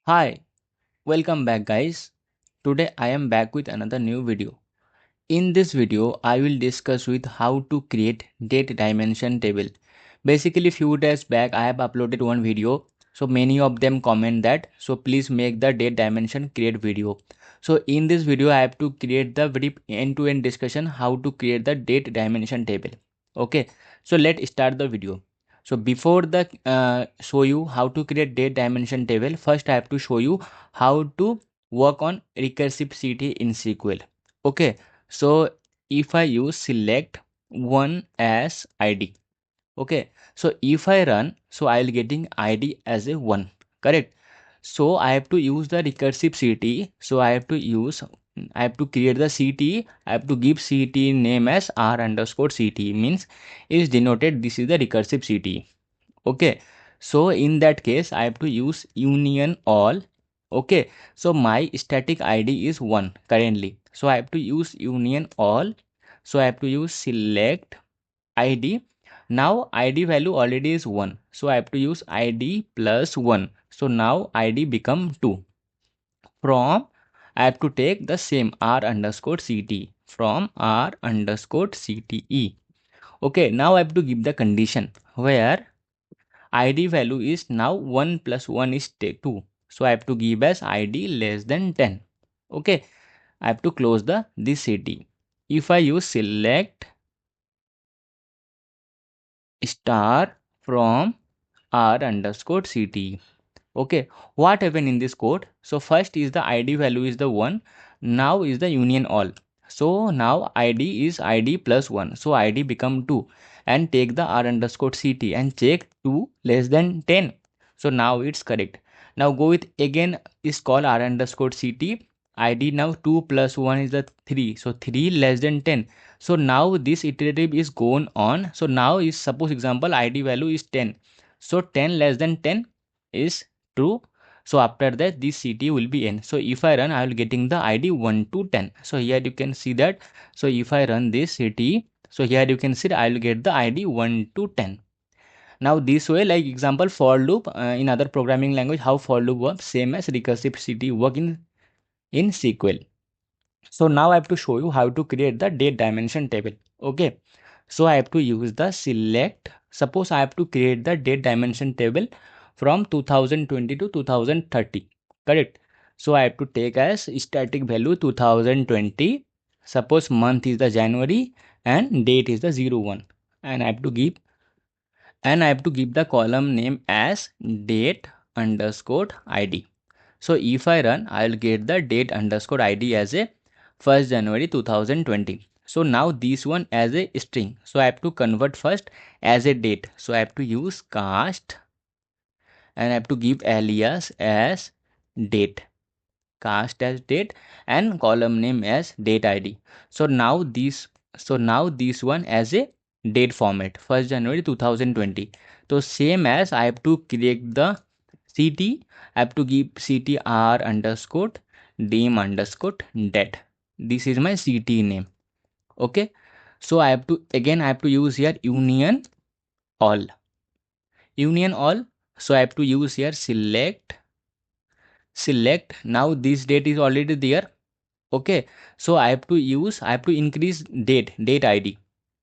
Hi, welcome back guys. Today I am back with another new video. In this video I will discuss with how to create date dimension table. Basically few days back I have uploaded one video, so many of them comment that so please make the date dimension create video. So in this video I have to create the very end-to-end discussion how to create the date dimension table. Okay, so let's start the video. So before the show you how to create date dimension table, first I have to show you how to work on recursive CTE in SQL. Okay, so if I use select one as ID, okay, so if I run, so I'll getting ID as a 1, correct? So I have to use the recursive CTE. So I have to create the CTE. I have to give CTE name as R underscore CTE, means is denoted this is the recursive CTE. Okay, so in that case I have to use union all. Okay, so my static ID is 1 currently, so I have to use union all. So I have to use select ID. Now ID value already is 1, so I have to use ID plus 1. So now ID become 2. From I have to take the same R underscore CTE, from R underscore CTE. Okay, now I have to give the condition where ID value is now 1 plus 1 is 2. So I have to give as ID less than 10. Okay, I have to close the this CTE. If I use select star from R underscore CTE. Okay, what happened in this code? So first is the ID value is the 1. Now is the union all. So now ID is ID plus 1. So ID become 2. And take the R underscore CT and check 2 less than 10. So now it's correct. Now go with again is called R underscore CT. ID now 2 plus 1 is the 3. So 3 less than 10. So now this iterative is going on. So now is suppose example ID value is 10. So 10 less than 10 is true. So after that this CT will be n. So if I run, I will getting the ID 1 to 10. So here you can see that. So if I run this CT, so here you can see I will get the ID 1 to 10. Now this way, like example for loop in other programming language, how for loop works, same as recursive CT work in SQL. So now I have to show you how to create the date dimension table. Okay, so I have to use the select. Suppose I have to create the date dimension table from 2020 to 2030, correct? So I have to take as static value 2020. Suppose month is the January and date is the 01, and I have to give the column name as date underscore ID. So if I run, I'll get the date underscore ID as a 1st January 2020. So now this one as a string. So I have to convert first as a date. So I have to use cast and I have to give alias as date. Cast as date and column name as date ID. So now this one as a date format 1st January 2020. So same as I have to create the CT, I have to give CTR underscore dim underscore date. This is my CT name. Okay, so I have to again I have to use here union all. So I have to use here select. Now this date is already there. Okay, so I have to increase date ID.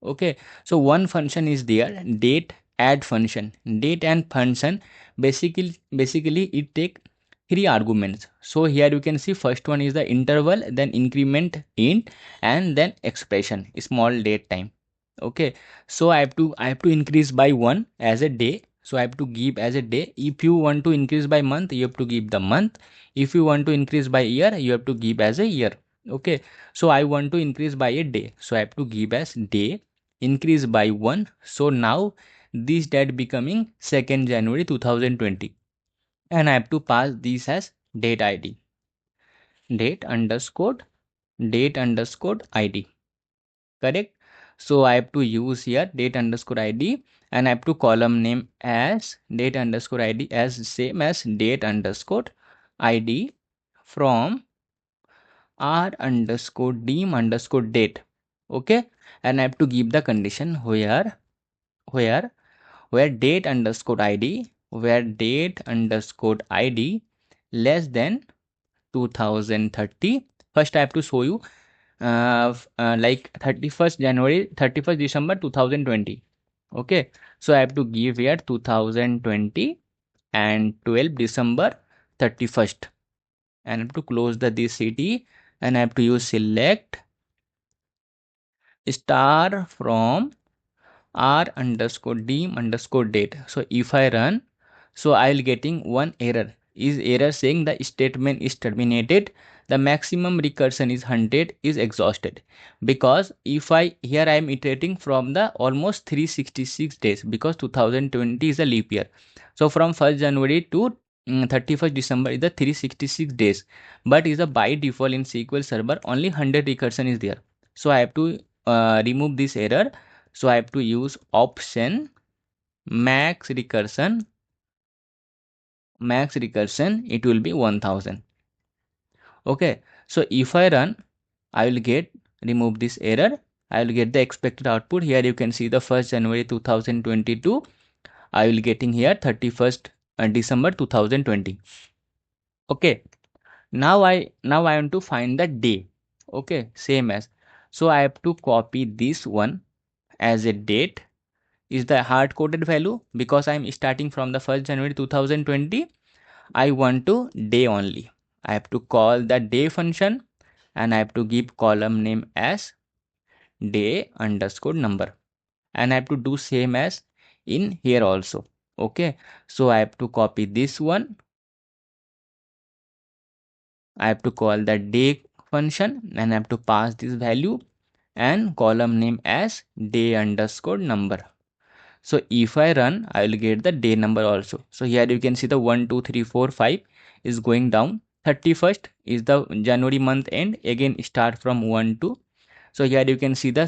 Okay, so one function is there, date add function. Date and function basically it take three arguments. So here you can see first one is the interval, then increment int, and then expression small date time. Okay, so I have to increase by 1 as a day. So I have to give as a day. If you want to increase by month, you have to give the month. If you want to increase by year, you have to give as a year. Okay, so I want to increase by a day, so I have to give as day increase by 1. So now this date becoming 2nd January 2020, and I have to pass this as date ID, date underscore ID, correct? So I have to use here date underscore ID, and I have to column name as date underscore ID as same as date underscore ID from R underscore dim underscore date. Okay, and I have to give the condition where date underscore ID, where date underscore ID less than 2030. First I have to show you like 31st January, 31st December 2020. Okay, so I have to give here 2020 and 12 December 31st, and I have to close the this city, and I have to use select star from r underscore dim underscore date. So if I run, so I'll getting one error. Is error saying the statement is terminated, the maximum recursion is 100, is exhausted. Because if I here I am iterating from the almost 366 days, because 2020 is a leap year. So from 1st January to 31st December is the 366 days, but is a by default in SQL Server only 100 recursion is there. So I have to remove this error. So I have to use option max recursion, it will be 1000. Okay, so if I run, I will get remove this error. I will get the expected output. Here you can see the 1st January 2022. I will getting here 31st December 2020. Okay, now I want to find the day. Okay, same as, so I have to copy this one as a date is the hard coded value, because I am starting from the 1st January 2020. I want to day only. I have to call the day function, and I have to give column name as day underscore number, and I have to do same as in here also. Okay, so I have to copy this one. I have to call the day function, and I have to pass this value and column name as day underscore number. So if I run, I will get the day number also. So here you can see the 1 2 3 4 5 is going down. 31st is the January month end, again start from 1 2. So here you can see the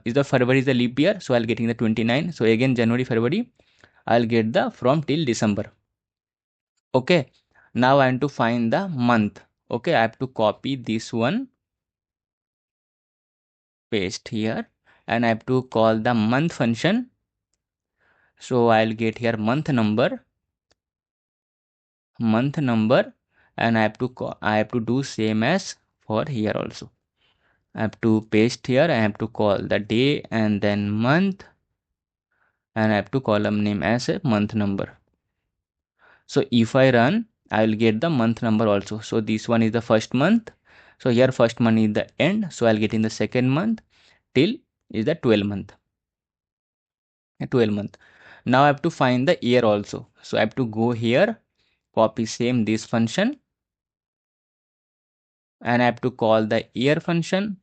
is the February is the leap year, so I'll getting the 29. So again January February I'll get the from till December. Okay, now I want to find the month. Okay, I have to copy this one, paste here, and I have to call the month function. So I'll get here month number, and I have to do same as for here also. I have to paste here, I have to call the day and then month, and I have to column name as a month number. So if I run, I will get the month number also. So this one is the first month, so here first month is the end, so I'll get in the second month till is the 12 month. Now I have to find the year also. So I have to go here, copy same this function, and I have to call the year function,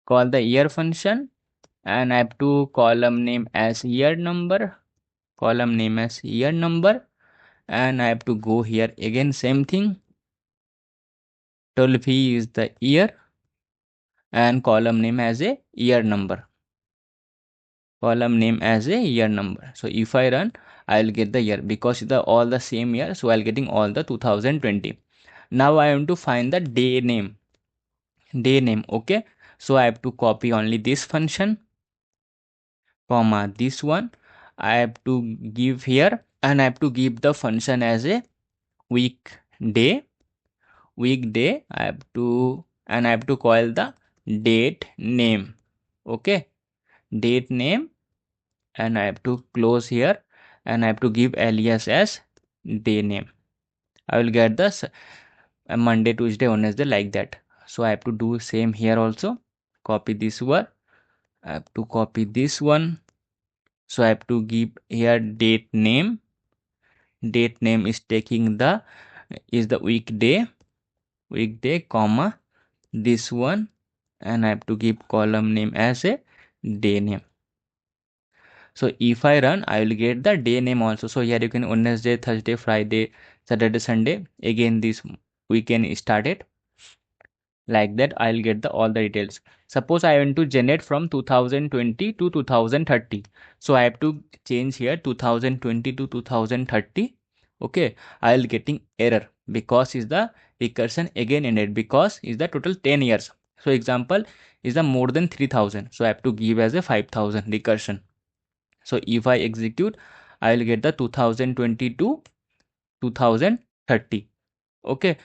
and I have to column name as year number, and I have to go here again same thing, 12 is the year, and column name as a year number, So if I run, I'll get the year, because the all the same year, so I'll getting all the 2020. Now I want to find the day name. Okay, so I have to copy only this function, comma this one. I have to give here, and I have to give the function as a weekday. I have to, and I have to call the date name. Okay, date name, and I have to close here, and I have to give alias as day name. I will get the Monday, Tuesday, Wednesday, like that. So I have to do same here also. Copy this one. I have to copy this one. So I have to give here date name. Date name is taking the is the weekday, comma this one, and I have to give column name as a day name. So if I run, I will get the day name also. So here you can Wednesday, Thursday, Friday, Saturday, Sunday. Again this weekend started, like that. I'll get the all the details. Suppose I want to generate from 2020 to 2030, so I have to change here 2020 to 2030. Okay, I'll getting error, because is the recursion again ended, because is the total 10 years. So example is the more than 3000, so I have to give as a 5000 recursion. So if I execute, I will get the 2022 2000 30. Okay.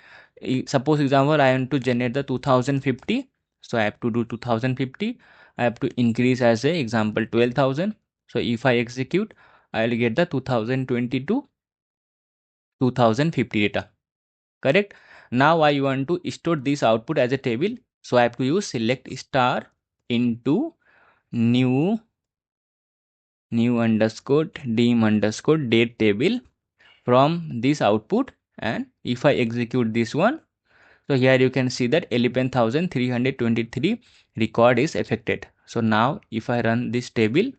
Suppose example I want to generate the 2050, so I have to do 2050. I have to increase as a example 12,000. So if I execute, I'll get the 2022 2050 data. Correct. Now I want to store this output as a table, so I have to use select star into new underscore dim underscore date table from this output. And if I execute this one, so here you can see that 11,323 record is affected. So now if I run this table,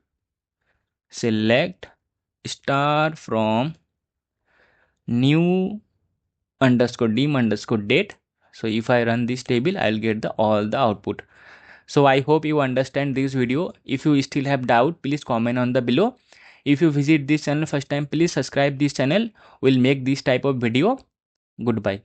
select star from new underscore dim underscore date. So if I run this table, I'll get the all the output. So I hope you understand this video. If you still have doubt, please comment on the below. If you visit this channel first time, please subscribe this channel. We'll make this type of video. Goodbye.